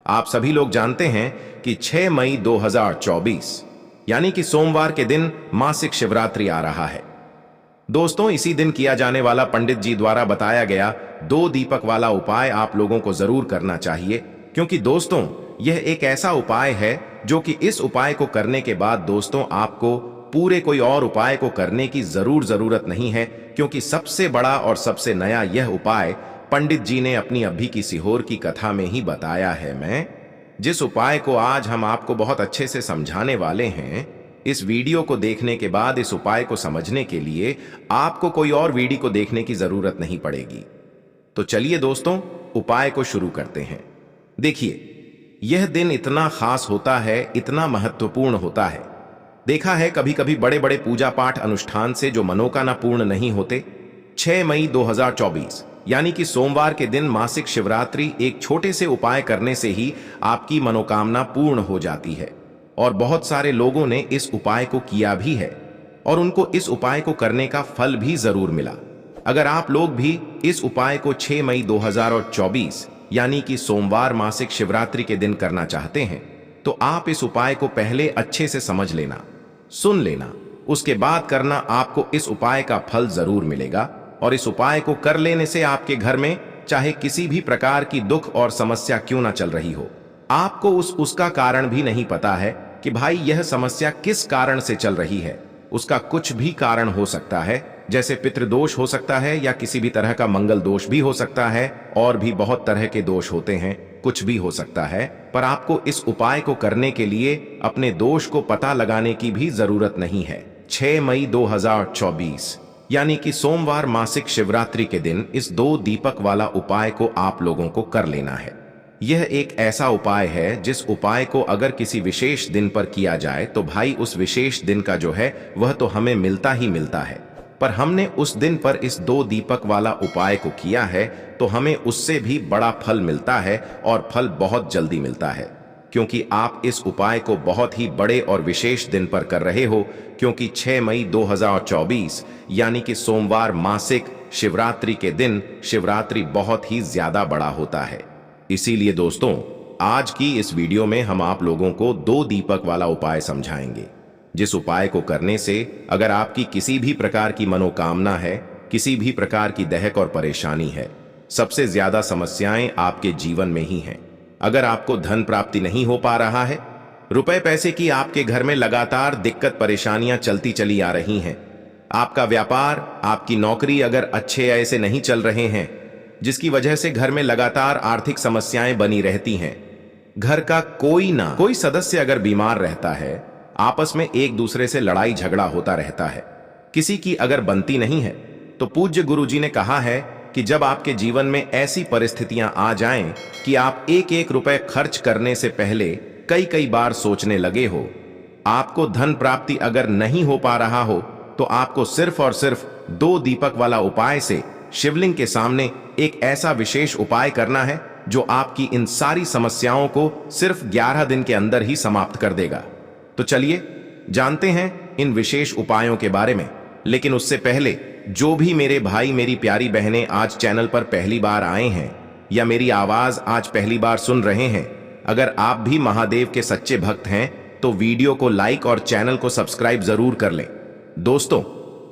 आप सभी लोग जानते हैं कि 6 मई 2024 यानी कि सोमवार के दिन मासिक शिवरात्रि आ रहा है। दोस्तों, इसी दिन किया जाने वाला पंडित जी द्वारा बताया गया 2 दीपक वाला उपाय आप लोगों को जरूर करना चाहिए, क्योंकि दोस्तों यह एक ऐसा उपाय है जो कि इस उपाय को करने के बाद दोस्तों आपको पूरे कोई और उपाय को करने की जरूरत नहीं है, क्योंकि सबसे बड़ा और सबसे नया यह उपाय पंडित जी ने अपनी अभी की सीहोर की कथा में ही बताया है। मैं जिस उपाय को आज हम आपको बहुत अच्छे से समझाने वाले हैं, इस वीडियो को देखने के बाद इस उपाय को समझने के लिए आपको कोई और वीडियो को देखने की जरूरत नहीं पड़ेगी। तो चलिए दोस्तों, उपाय को शुरू करते हैं। देखिए, यह दिन इतना खास होता है, इतना महत्वपूर्ण होता है। देखा है कभी कभी बड़े बड़े पूजा पाठ अनुष्ठान से जो मनोकामना पूर्ण नहीं होते। 6 मई 2024 यानी कि सोमवार के दिन मासिक शिवरात्रि एक छोटे से उपाय करने से ही आपकी मनोकामना पूर्ण हो जाती है, और बहुत सारे लोगों ने इस उपाय को किया भी है और उनको इस उपाय को करने का फल भी जरूर मिला। अगर आप लोग भी इस उपाय को 6 मई 2024 यानी कि सोमवार मासिक शिवरात्रि के दिन करना चाहते हैं, तो आप इस उपाय को पहले अच्छे से समझ लेना, सुन लेना, उसके बाद करना। आपको इस उपाय का फल जरूर मिलेगा, और इस उपाय को कर लेने से आपके घर में चाहे किसी भी प्रकार की दुख और समस्या क्यों ना चल रही हो, आपको उसका कारण भी नहीं पता है कि भाई यह समस्या किस कारण से चल रही है। उसका कुछ भी कारण हो सकता है, जैसे पितृदोष हो सकता है या किसी भी तरह का मंगल दोष भी हो सकता है, और भी बहुत तरह के दोष होते हैं, कुछ भी हो सकता है। पर आपको इस उपाय को करने के लिए अपने दोष को पता लगाने की भी जरूरत नहीं है। 6 मई 2024 यानी कि सोमवार मासिक शिवरात्रि के दिन इस 2 दीपक वाला उपाय को आप लोगों को कर लेना है। यह एक ऐसा उपाय है जिस उपाय को अगर किसी विशेष दिन पर किया जाए तो भाई उस विशेष दिन का जो है वह तो हमें मिलता ही मिलता है। पर हमने उस दिन पर इस 2 दीपक वाला उपाय को किया है तो हमें उससे भी बड़ा फल मिलता है, और फल बहुत जल्दी मिलता है, क्योंकि आप इस उपाय को बहुत ही बड़े और विशेष दिन पर कर रहे हो। क्योंकि 6 मई 2024 यानी कि सोमवार मासिक शिवरात्रि के दिन शिवरात्रि बहुत ही ज्यादा बड़ा होता है। इसीलिए दोस्तों, आज की इस वीडियो में हम आप लोगों को 2 दीपक वाला उपाय समझाएंगे, जिस उपाय को करने से अगर आपकी किसी भी प्रकार की मनोकामना है, किसी भी प्रकार की दहक और परेशानी है, सबसे ज्यादा समस्याएं आपके जीवन में ही हैं। अगर आपको धन प्राप्ति नहीं हो पा रहा है, रुपए पैसे की आपके घर में लगातार दिक्कत परेशानियां चलती चली आ रही हैं, आपका व्यापार, आपकी नौकरी अगर अच्छे ऐसे नहीं चल रहे हैं, जिसकी वजह से घर में लगातार आर्थिक समस्याएं बनी रहती हैं, घर का कोई ना कोई सदस्य अगर बीमार रहता है, आपस में एक दूसरे से लड़ाई झगड़ा होता रहता है, किसी की अगर बनती नहीं है, तो पूज्य गुरुजी ने कहा है कि जब आपके जीवन में ऐसी परिस्थितियां आ जाएं कि आप एक एक रुपए खर्च करने से पहले कई बार सोचने लगे हो, आपको धन प्राप्ति अगर नहीं हो पा रहा हो, तो आपको सिर्फ और सिर्फ 2 दीपक वाला उपाय से शिवलिंग के सामने एक ऐसा विशेष उपाय करना है जो आपकी इन सारी समस्याओं को सिर्फ 11 दिन के अंदर ही समाप्त कर देगा। तो चलिए जानते हैं इन विशेष उपायों के बारे में। लेकिन उससे पहले जो भी मेरे भाई मेरी प्यारी बहनें आज चैनल पर पहली बार आए हैं या मेरी आवाज आज पहली बार सुन रहे हैं, अगर आप भी महादेव के सच्चे भक्त हैं तो वीडियो को लाइक और चैनल को सब्सक्राइब जरूर कर लें। दोस्तों,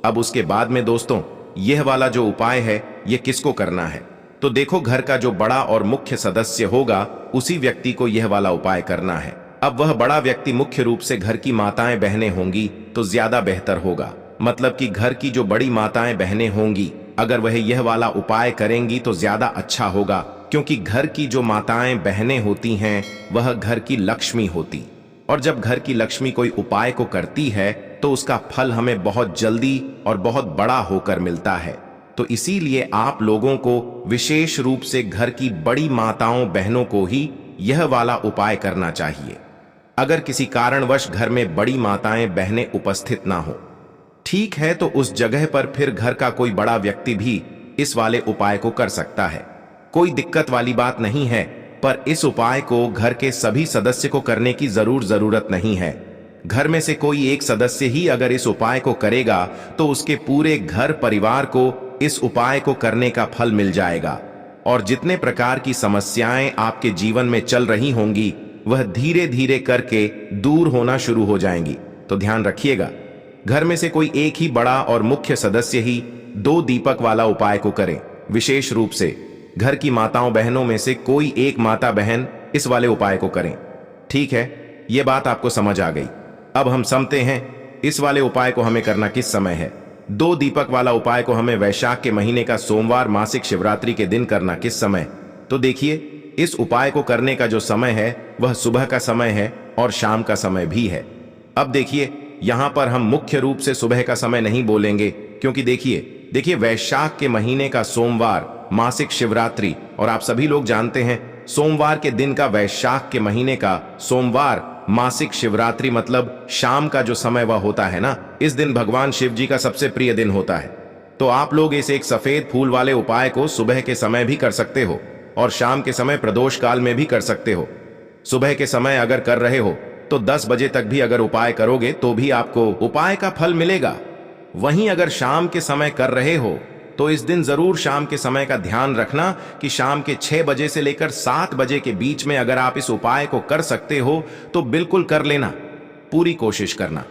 अब उसके बाद में दोस्तों यह वाला जो उपाय है यह किसको करना है, तो देखो घर का जो बड़ा और मुख्य सदस्य होगा उसी व्यक्ति को यह वाला उपाय करना है। अब वह बड़ा व्यक्ति मुख्य रूप से घर की माताएं बहनें होंगी तो ज्यादा बेहतर होगा। मतलब कि घर की जो बड़ी माताएं बहनें होंगी, अगर वह यह वाला उपाय करेंगी तो ज्यादा अच्छा होगा, क्योंकि घर की जो माताएं बहनें होती हैं वह घर की लक्ष्मी होती, और जब घर की लक्ष्मी कोई उपाय को करती है तो उसका फल हमें बहुत जल्दी और बहुत बड़ा होकर मिलता है। तो इसीलिए आप लोगों को विशेष रूप से घर की बड़ी माताओं बहनों को ही यह वाला उपाय करना चाहिए। अगर किसी कारणवश घर में बड़ी माताएं बहनें उपस्थित ना हो, ठीक है, तो उस जगह पर फिर घर का कोई बड़ा व्यक्ति भी इस वाले उपाय को कर सकता है, कोई दिक्कत वाली बात नहीं है। पर इस उपाय को घर के सभी सदस्य को करने की जरूरत नहीं है। घर में से कोई एक सदस्य ही अगर इस उपाय को करेगा तो उसके पूरे घर परिवार को इस उपाय को करने का फल मिल जाएगा। और जितने प्रकार की समस्याएं आपके जीवन में चल रही होंगी वह धीरे धीरे करके दूर होना शुरू हो जाएंगी। तो ध्यान रखिएगा, घर में से कोई एक ही बड़ा और मुख्य सदस्य ही 2 दीपक वाला उपाय को करें। विशेष रूप से घर की माताओं बहनों में से कोई एक माता बहन इस वाले उपाय को करें। ठीक है, यह बात आपको समझ आ गई। अब हम समझते हैं इस वाले उपाय को हमें करना किस समय है। 2 दीपक वाला उपाय को हमें वैशाख के महीने का सोमवार मासिक शिवरात्रि के दिन करना किस समय। तो देखिए, इस उपाय को करने का जो समय है वह सुबह का समय है और शाम का समय भी है। अब देखिए, यहां पर हम मुख्य रूप से सुबह का समय नहीं बोलेंगे, क्योंकि देखिए वैशाख के महीने का सोमवार मासिक शिवरात्रि, और आप सभी लोग जानते हैं सोमवार के दिन का, वैशाख के महीने का सोमवार मासिक शिवरात्रि मतलब शाम का जो समय वह होता है ना, इस दिन भगवान शिव जी का सबसे प्रिय दिन होता है। तो आप लोग इस एक सफेद फूल वाले उपाय को सुबह के समय भी कर सकते हो और शाम के समय प्रदोष काल में भी कर सकते हो। सुबह के समय अगर कर रहे हो तो 10 बजे तक भी अगर उपाय करोगे तो भी आपको उपाय का फल मिलेगा। वहीं अगर शाम के समय कर रहे हो तो इस दिन जरूर शाम के समय का ध्यान रखना कि शाम के 6 बजे से लेकर 7 बजे के बीच में अगर आप इस उपाय को कर सकते हो तो बिल्कुल कर लेना, पूरी कोशिश करना।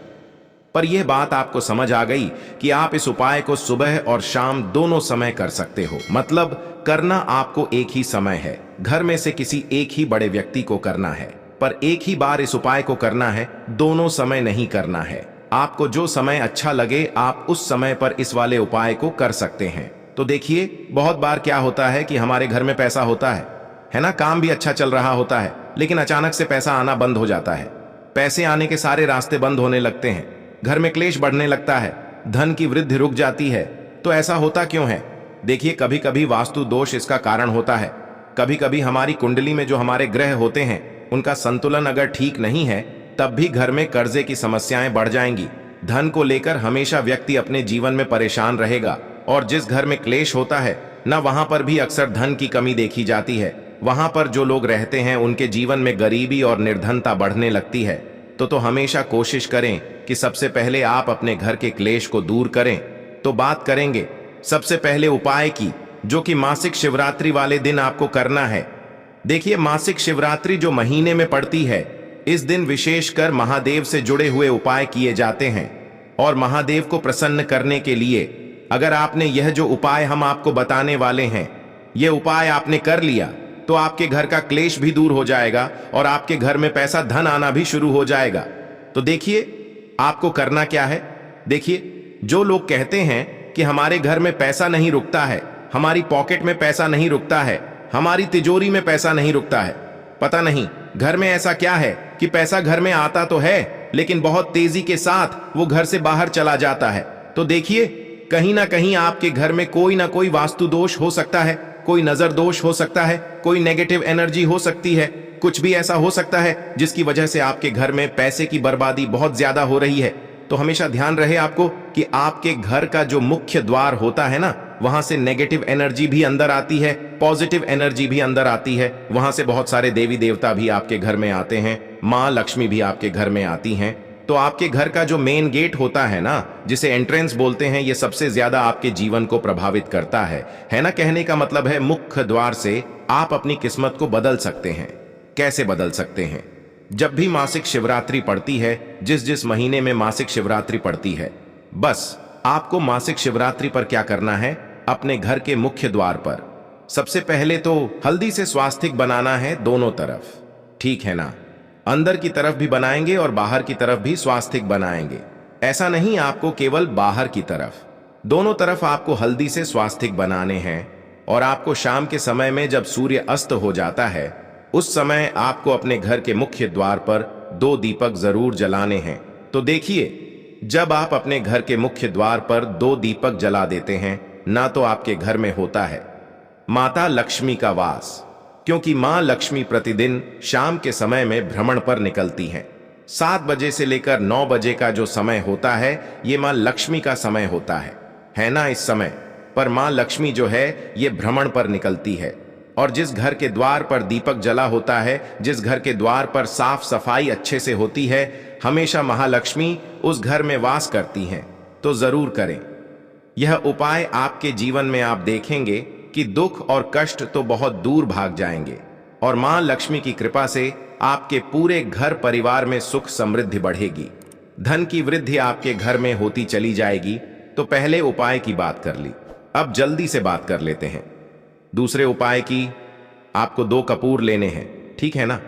पर यह बात आपको समझ आ गई कि आप इस उपाय को सुबह और शाम दोनों समय कर सकते हो, मतलब करना आपको एक ही समय है। घर में से किसी एक ही बड़े व्यक्ति को करना है, पर एक ही बार इस उपाय को करना है, दोनों समय नहीं करना है। आपको जो समय अच्छा लगे आप उस समय पर इस वाले उपाय को कर सकते हैं। तो देखिए, बहुत बार क्या होता है कि हमारे घर में पैसा होता है ना, काम भी अच्छा चल रहा होता है, लेकिन अचानक से पैसा आना बंद हो जाता है। पैसे आने के सारे रास्ते बंद होने लगते हैं, घर में क्लेश बढ़ने लगता है, धन की वृद्धि रुक जाती है। तो ऐसा होता क्यों है? देखिए, कभी कभी वास्तु दोष इसका कारण होता है। कभी कभी हमारी कुंडली में जो हमारे ग्रह होते हैं उनका संतुलन अगर ठीक नहीं है तब भी घर में कर्जे की समस्याएं बढ़ जाएंगी। धन को लेकर हमेशा व्यक्ति अपने जीवन में परेशान रहेगा, और जिस घर में क्लेश होता है ना, वहां पर भी अक्सर धन की कमी देखी जाती है। वहां पर जो लोग रहते हैं उनके जीवन में गरीबी और निर्धनता बढ़ने लगती है। तो हमेशा कोशिश करें कि सबसे पहले आप अपने घर के क्लेश को दूर करें। तो बात करेंगे सबसे पहले उपाय की, जो कि मासिक शिवरात्रि वाले दिन आपको करना है। देखिए, मासिक शिवरात्रि जो महीने में पड़ती है, इस दिन विशेषकर महादेव से जुड़े हुए उपाय किए जाते हैं। और महादेव को प्रसन्न करने के लिए अगर आपने यह जो उपाय हम आपको बताने वाले हैं, यह उपाय आपने कर लिया तो आपके घर का क्लेश भी दूर हो जाएगा और आपके घर में पैसा धन आना भी शुरू हो जाएगा। तो देखिए, आपको करना क्या है। देखिए, जो लोग कहते हैं कि हमारे घर में पैसा नहीं रुकता है, हमारी पॉकेट में पैसा नहीं रुकता है, हमारी तिजोरी में पैसा नहीं रुकता है, पता नहीं घर में ऐसा क्या है कि पैसा घर में आता तो है लेकिन बहुत तेजी के साथ वो घर से बाहर चला जाता है। तो देखिए, कहीं ना कहीं आपके घर में कोई ना कोई वास्तु दोष हो सकता है, कोई नजर दोष हो सकता है, कोई नेगेटिव एनर्जी हो सकती है, कुछ भी ऐसा हो सकता है जिसकी वजह से आपके घर में पैसे की बर्बादी बहुत ज्यादा हो रही है। तो हमेशा ध्यान रहे आपको कि आपके घर का जो मुख्य द्वार होता है ना, वहां से नेगेटिव एनर्जी भी अंदर आती है, पॉजिटिव एनर्जी भी अंदर आती है। वहां से बहुत सारे देवी देवता भी आपके घर में आते हैं, माँ लक्ष्मी भी आपके घर में आती हैं। तो आपके घर का जो मेन गेट होता है ना, जिसे एंट्रेंस बोलते हैं, ये सबसे ज्यादा आपके जीवन को प्रभावित करता है ना। कहने का मतलब है मुख्य द्वार से आप अपनी किस्मत को बदल सकते हैं। कैसे बदल सकते हैं? जब भी मासिक शिवरात्रि पड़ती है, जिस महीने में मासिक शिवरात्रि पड़ती है, बस आपको मासिक शिवरात्रि पर क्या करना है, अपने घर के मुख्य द्वार पर सबसे पहले तो हल्दी से स्वास्तिक बनाना है दोनों तरफ, ठीक है ना। अंदर की तरफ भी बनाएंगे और बाहर की तरफ भी स्वास्तिक बनाएंगे। ऐसा नहीं आपको केवल बाहर की तरफ, दोनों तरफ आपको हल्दी से स्वास्तिक बनाने हैं। और आपको शाम के समय में जब सूर्य अस्त हो जाता है, उस समय आपको अपने घर के मुख्य द्वार पर 2 दीपक जरूर जलाने हैं। तो देखिए, जब आप अपने घर के मुख्य द्वार पर 2 दीपक जला देते हैं ना, तो आपके घर में होता है माता लक्ष्मी का वास, क्योंकि मां लक्ष्मी प्रतिदिन शाम के समय में भ्रमण पर निकलती हैं। 7 बजे से लेकर 9 बजे का जो समय होता है, ये मां लक्ष्मी का समय होता है ना। इस समय पर मां लक्ष्मी जो है ये भ्रमण पर निकलती है। और जिस घर के द्वार पर दीपक जला होता है, जिस घर के द्वार पर साफ सफाई अच्छे से होती है, हमेशा महालक्ष्मी उस घर में वास करती हैं। तो जरूर करें यह उपाय। आपके जीवन में आप देखेंगे कि दुख और कष्ट तो बहुत दूर भाग जाएंगे और मां लक्ष्मी की कृपा से आपके पूरे घर परिवार में सुख समृद्धि बढ़ेगी, धन की वृद्धि आपके घर में होती चली जाएगी। तो पहले उपाय की बात कर ली, अब जल्दी से बात कर लेते हैं दूसरे उपाय की। आपको 2 कपूर लेने हैं, ठीक है ना?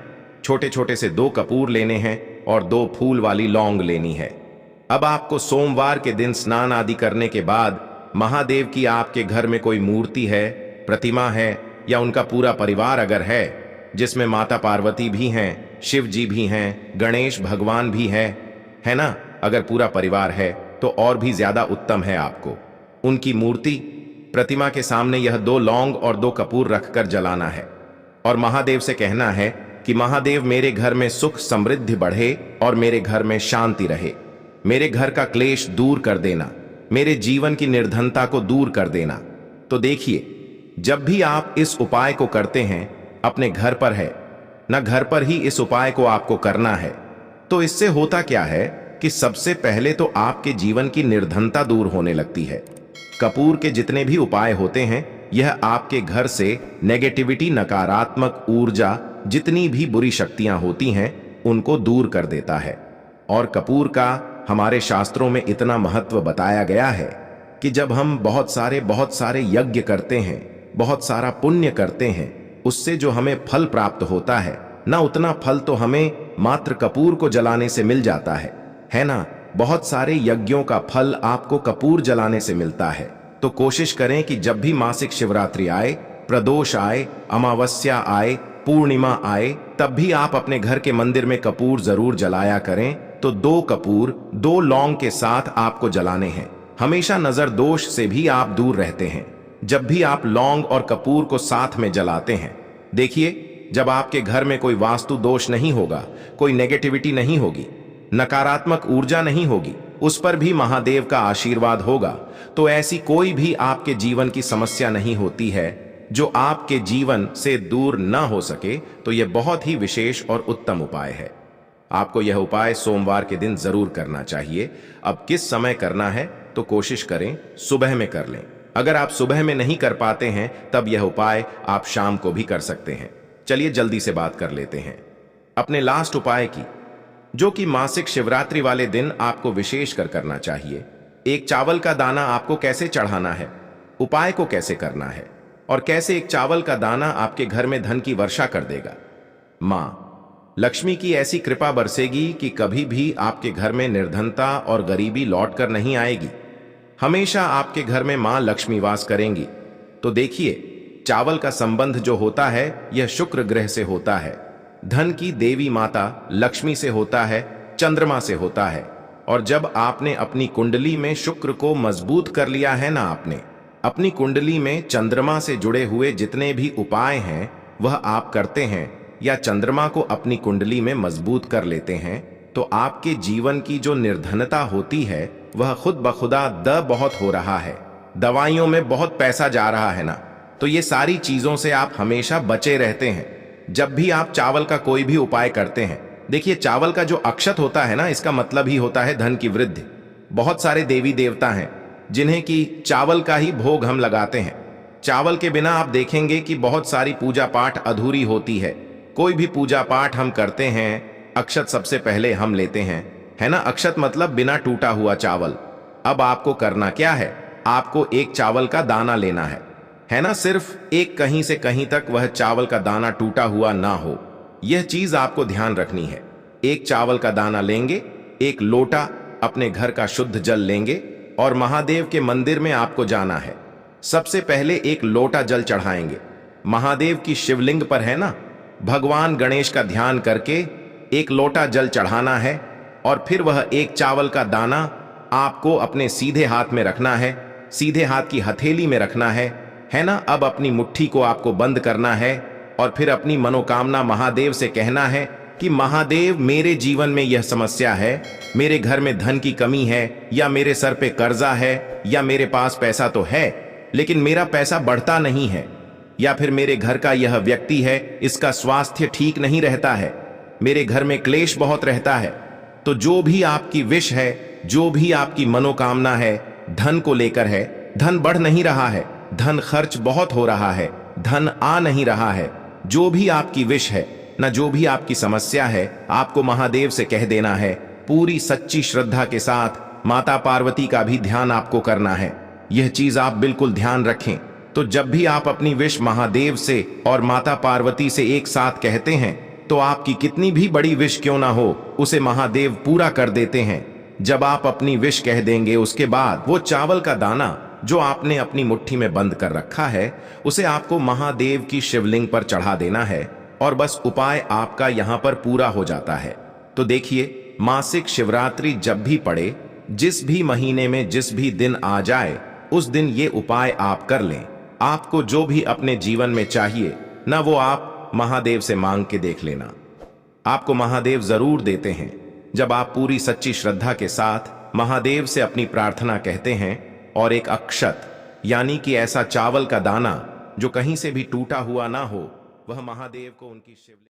छोटे छोटे से 2 कपूर लेने हैं और 2 फूल वाली लौंग लेनी है। अब आपको सोमवार के दिन स्नान आदि करने के बाद महादेव की आपके घर में कोई मूर्ति है, प्रतिमा है या उनका पूरा परिवार अगर है, जिसमें माता पार्वती भी हैं, शिव जी भी हैं, गणेश भगवान भी है ना? अगर पूरा परिवार है तो और भी ज्यादा उत्तम है। आपको उनकी मूर्ति प्रतिमा के सामने यह 2 लौंग और 2 कपूर रखकर जलाना है और महादेव से कहना है कि महादेव मेरे घर में सुख समृद्धि बढ़े और मेरे घर में शांति रहे, मेरे घर का क्लेश दूर कर देना, मेरे जीवन की निर्धनता को दूर कर देना। तो देखिए, जब भी आप इस उपाय को करते हैं, अपने घर पर है ना, घर पर ही इस उपाय को आपको करना है। तो इससे होता क्या है कि सबसे पहले तो आपके जीवन की निर्धनता दूर होने लगती है। कपूर के जितने भी उपाय होते हैं, यह आपके घर से नेगेटिविटी, नकारात्मक ऊर्जा, जितनी भी बुरी शक्तियां होती हैं, उनको दूर कर देता है। और कपूर का हमारे शास्त्रों में इतना महत्व बताया गया है कि जब हम बहुत सारे यज्ञ करते हैं, बहुत सारा पुण्य करते हैं, उससे जो हमें फल प्राप्त होता है ना, उतना फल तो हमें मात्र कपूर को जलाने से मिल जाता है ना? बहुत सारे यज्ञों का फल आपको कपूर जलाने से मिलता है। तो कोशिश करें कि जब भी मासिक शिवरात्रि आए, प्रदोष आए, अमावस्या आए, पूर्णिमा आए, तब भी आप अपने घर के मंदिर में कपूर जरूर जलाया करें। तो 2 कपूर 2 लौंग के साथ आपको जलाने हैं। हमेशा नजर दोष से भी आप दूर रहते हैं जब भी आप लौंग और कपूर को साथ में जलाते हैं। देखिए, जब आपके घर में कोई वास्तु दोष नहीं होगा, कोई नेगेटिविटी नहीं होगी, नकारात्मक ऊर्जा नहीं होगी, उस पर भी महादेव का आशीर्वाद होगा। तो ऐसी कोई भी आपके जीवन की समस्या नहीं होती है जो आपके जीवन से दूर ना हो सके। तो यह बहुत ही विशेष और उत्तम उपाय है। आपको यह उपाय सोमवार के दिन जरूर करना चाहिए। अब किस समय करना है तो कोशिश करें सुबह में कर लें। अगर आप सुबह में नहीं कर पाते हैं, तब यह उपाय आप शाम को भी कर सकते हैं। चलिए जल्दी से बात कर लेते हैं अपने लास्ट उपाय की, जो कि मासिक शिवरात्रि वाले दिन आपको विशेष कर करना चाहिए। एक चावल का दाना आपको कैसे चढ़ाना है, उपाय को कैसे करना है और कैसे एक चावल का दाना आपके घर में धन की वर्षा कर देगा। मां लक्ष्मी की ऐसी कृपा बरसेगी कि कभी भी आपके घर में निर्धनता और गरीबी लौटकर नहीं आएगी। हमेशा आपके घर में मां लक्ष्मी वास करेंगी। तो देखिए, चावल का संबंध जो होता है, यह शुक्र ग्रह से होता है, धन की देवी माता लक्ष्मी से होता है, चंद्रमा से होता है। और जब आपने अपनी कुंडली में शुक्र को मजबूत कर लिया है ना, आपने अपनी कुंडली में चंद्रमा से जुड़े हुए जितने भी उपाय हैं वह आप करते हैं या चंद्रमा को अपनी कुंडली में मजबूत कर लेते हैं, तो आपके जीवन की जो निर्धनता होती है वह खुद बखुदा बहुत हो रहा है, दवाइयों में बहुत पैसा जा रहा है ना, तो ये सारी चीजों से आप हमेशा बचे रहते हैं जब भी आप चावल का कोई भी उपाय करते हैं। देखिए, चावल का जो अक्षत होता है ना, इसका मतलब ही होता है धन की वृद्धि। बहुत सारे देवी देवता हैं जिन्हें कि चावल का ही भोग हम लगाते हैं। चावल के बिना आप देखेंगे कि बहुत सारी पूजा पाठ अधूरी होती है। कोई भी पूजा पाठ हम करते हैं, अक्षत सबसे पहले हम लेते हैं, है ना? अक्षत मतलब बिना टूटा हुआ चावल। अब आपको करना क्या है, आपको एक चावल का दाना लेना है ना? सिर्फ एक, कहीं से कहीं तक वह चावल का दाना टूटा हुआ ना हो, यह चीज आपको ध्यान रखनी है। एक चावल का दाना लेंगे, एक लोटा अपने घर का शुद्ध जल लेंगे और महादेव के मंदिर में आपको जाना है। सबसे पहले एक लोटा जल चढ़ाएंगे महादेव की शिवलिंग पर, है ना? भगवान गणेश का ध्यान करके एक लोटा जल चढ़ाना है और फिर वह एक चावल का दाना आपको अपने सीधे हाथ में रखना है, सीधे हाथ की हथेली में रखना है ना? अब अपनी मुट्ठी को आपको बंद करना है और फिर अपनी मनोकामना महादेव से कहना है कि महादेव, मेरे जीवन में यह समस्या है, मेरे घर में धन की कमी है, या मेरे सर पे कर्जा है, या मेरे पास पैसा तो है लेकिन मेरा पैसा बढ़ता नहीं है, या फिर मेरे घर का यह व्यक्ति है, इसका स्वास्थ्य ठीक नहीं रहता है, मेरे घर में क्लेश बहुत रहता है। तो जो भी आपकी विश है, जो भी आपकी मनोकामना है, धन को लेकर है, धन बढ़ नहीं रहा है, धन खर्च बहुत हो रहा है, धन आ नहीं रहा है, जो भी आपकी विश है न जो भी आपकी समस्या है, आपको महादेव से कह देना है। पूरी सच्ची श्रद्धा के साथ माता पार्वती का भी ध्यान आपको करना है। यह चीज आप बिल्कुल ध्यान रखें। तो जब भी आप अपनी विश महादेव से और माता पार्वती से एक साथ कहते हैं, तो आपकी कितनी भी बड़ी विश क्यों ना हो, उसे महादेव पूरा कर देते हैं। जब आप अपनी विश कह देंगे, उसके बाद वो चावल का दाना जो आपने अपनी मुट्ठी में बंद कर रखा है, उसे आपको महादेव की शिवलिंग पर चढ़ा देना है और बस उपाय आपका यहां पर पूरा हो जाता है। तो देखिए, मासिक शिवरात्रि जब भी पड़े, जिस भी महीने में जिस भी दिन आ जाए, उस दिन ये उपाय आप कर लें। आपको जो भी अपने जीवन में चाहिए ना, वो आप महादेव से मांग के देख लेना। आपको महादेव जरूर देते हैं, जब आप पूरी सच्ची श्रद्धा के साथ महादेव से अपनी प्रार्थना कहते हैं और एक अक्षत यानी कि ऐसा चावल का दाना जो कहीं से भी टूटा हुआ ना हो, वह महादेव को उनकी शिवलिंग